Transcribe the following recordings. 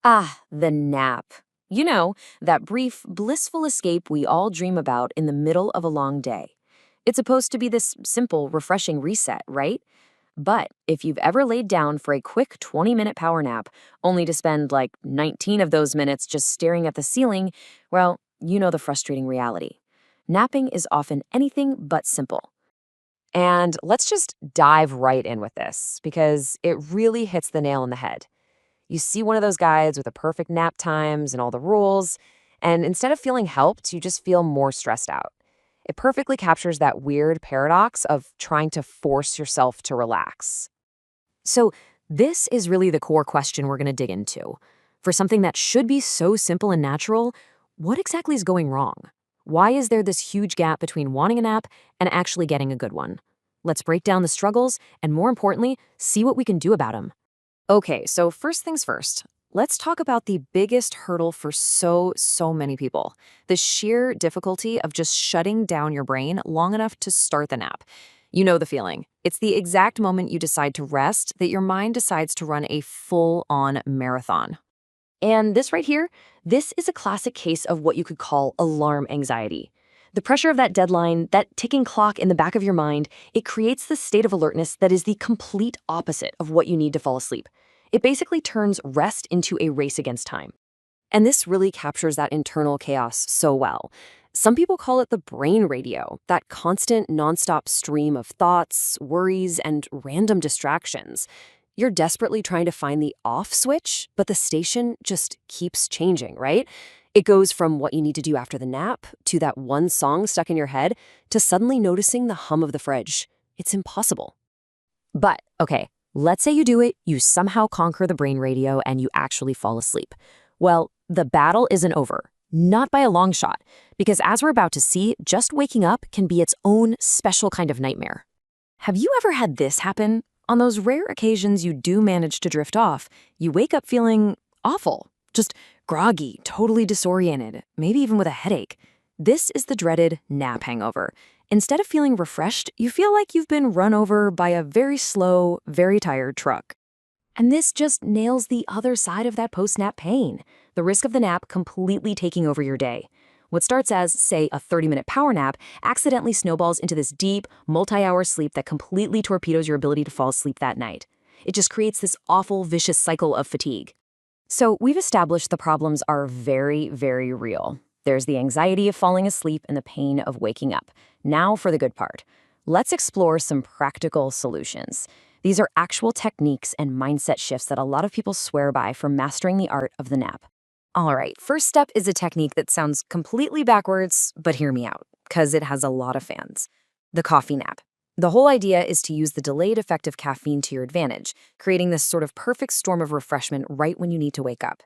Ah, the nap. You know, that brief, blissful escape we all dream about in the middle of a long day. It's supposed to be this simple, refreshing reset, right? But if you've ever laid down for a quick 20-minute power nap, only to spend like 19 of those minutes just staring at the ceiling, well, you know the frustrating reality. Napping is often anything but simple. And let's just dive right in with this because it really hits the nail on the head. You see one of those guides with the perfect nap times and all the rules, and instead of feeling helped, you just feel more stressed out. It perfectly captures that weird paradox of trying to force yourself to relax. So, this is really the core question we're going to dig into. For something that should be so simple and natural, what exactly is going wrong? Why is there this huge gap between wanting a nap and actually getting a good one? Let's break down the struggles and, more importantly, see what we can do about them. Okay, so first things first, let's talk about the biggest hurdle for so many people, the sheer difficulty of just shutting down your brain long enough to start the nap. You know the feeling. It's the exact moment you decide to rest that your mind decides to run a full-on marathon. And this right here, this is a classic case of what you could call alarm anxiety. The pressure of that deadline, that ticking clock in the back of your mind, it creates this state of alertness that is the complete opposite of what you need to fall asleep. It basically turns rest into a race against time. And this really captures that internal chaos so well. Some people call it the brain radio, that constant, nonstop stream of thoughts, worries, and random distractions. You're desperately trying to find the off switch, but the station just keeps changing, right? It goes from what you need to do after the nap to that one song stuck in your head to suddenly noticing the hum of the fridge. It's impossible. But, okay, let's say you do it, you somehow conquer the brain radio, and you actually fall asleep. Well, the battle isn't over. Not by a long shot, because as we're about to see, just waking up can be its own special kind of nightmare. Have you ever had this happen? On those rare occasions you do manage to drift off, you wake up feeling awful, just groggy, totally disoriented, maybe even with a headache. This is the dreaded nap hangover. Instead of feeling refreshed, you feel like you've been run over by a very slow, very tired truck. And this just nails the other side of that post-nap pain, the risk of the nap completely taking over your day. What starts as, say, a 30-minute power nap accidentally snowballs into this deep, multi-hour sleep that completely torpedoes your ability to fall asleep that night. It just creates this awful, vicious cycle of fatigue. So we've established the problems are very real. There's the anxiety of falling asleep and the pain of waking up. Now for the good part. Let's explore some practical solutions. These are actual techniques and mindset shifts that a lot of people swear by for mastering the art of the nap. All right, first step is a technique that sounds completely backwards, but hear me out, because it has a lot of fans. The coffee nap. The whole idea is to use the delayed effect of caffeine to your advantage, creating this sort of perfect storm of refreshment right when you need to wake up.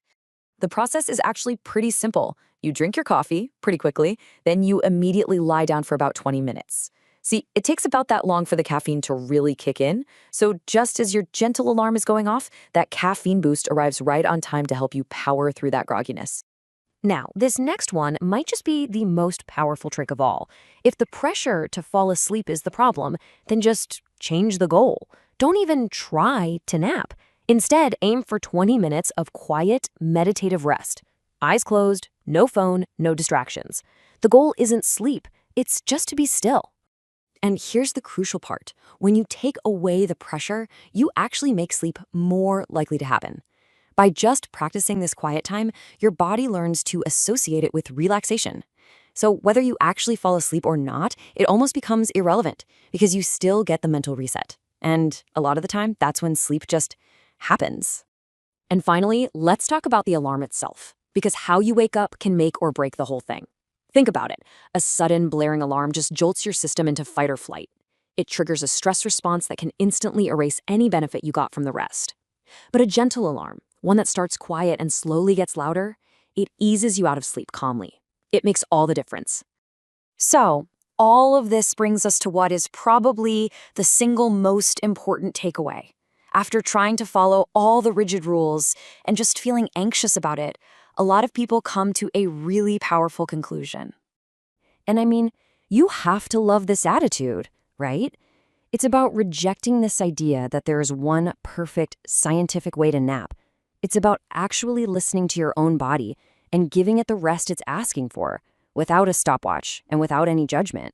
The process is actually pretty simple. You drink your coffee pretty quickly, then you immediately lie down for about 20 minutes. See, it takes about that long for the caffeine to really kick in, so just as your gentle alarm is going off, that caffeine boost arrives right on time to help you power through that grogginess. Now, this next one might just be the most powerful trick of all. If the pressure to fall asleep is the problem, then just change the goal. Don't even try to nap. Instead, aim for 20 minutes of quiet, meditative rest. Eyes closed, no phone, no distractions. The goal isn't sleep, it's just to be still. And here's the crucial part. When you take away the pressure, you actually make sleep more likely to happen. By just practicing this quiet time, your body learns to associate it with relaxation. So whether you actually fall asleep or not, it almost becomes irrelevant because you still get the mental reset. And a lot of the time, that's when sleep just happens. And finally, let's talk about the alarm itself, because how you wake up can make or break the whole thing. Think about it. A sudden blaring alarm just jolts your system into fight or flight. It triggers a stress response that can instantly erase any benefit you got from the rest. But a gentle alarm, one that starts quiet and slowly gets louder, it eases you out of sleep calmly. It makes all the difference. So, all of this brings us to what is probably the single most important takeaway. After trying to follow all the rigid rules and just feeling anxious about it, a lot of people come to a really powerful conclusion. And I mean, you have to love this attitude, right? It's about rejecting this idea that there is one perfect scientific way to nap. It's about actually listening to your own body and giving it the rest it's asking for without a stopwatch and without any judgment.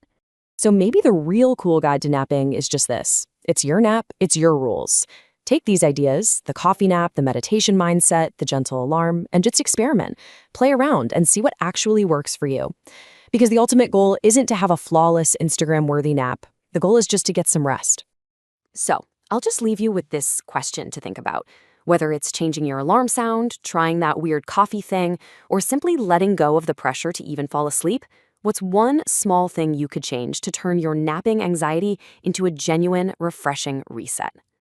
So maybe the real cool guide to napping is just this. It's your nap, it's your rules. Take these ideas, the coffee nap, the meditation mindset, the gentle alarm, and just experiment. Play around and see what actually works for you. Because the ultimate goal isn't to have a flawless Instagram-worthy nap. The goal is just to get some rest. So, I'll just leave you with this question to think about. Whether it's changing your alarm sound, trying that weird coffee thing, or simply letting go of the pressure to even fall asleep, what's one small thing you could change to turn your napping anxiety into a genuine, refreshing reset?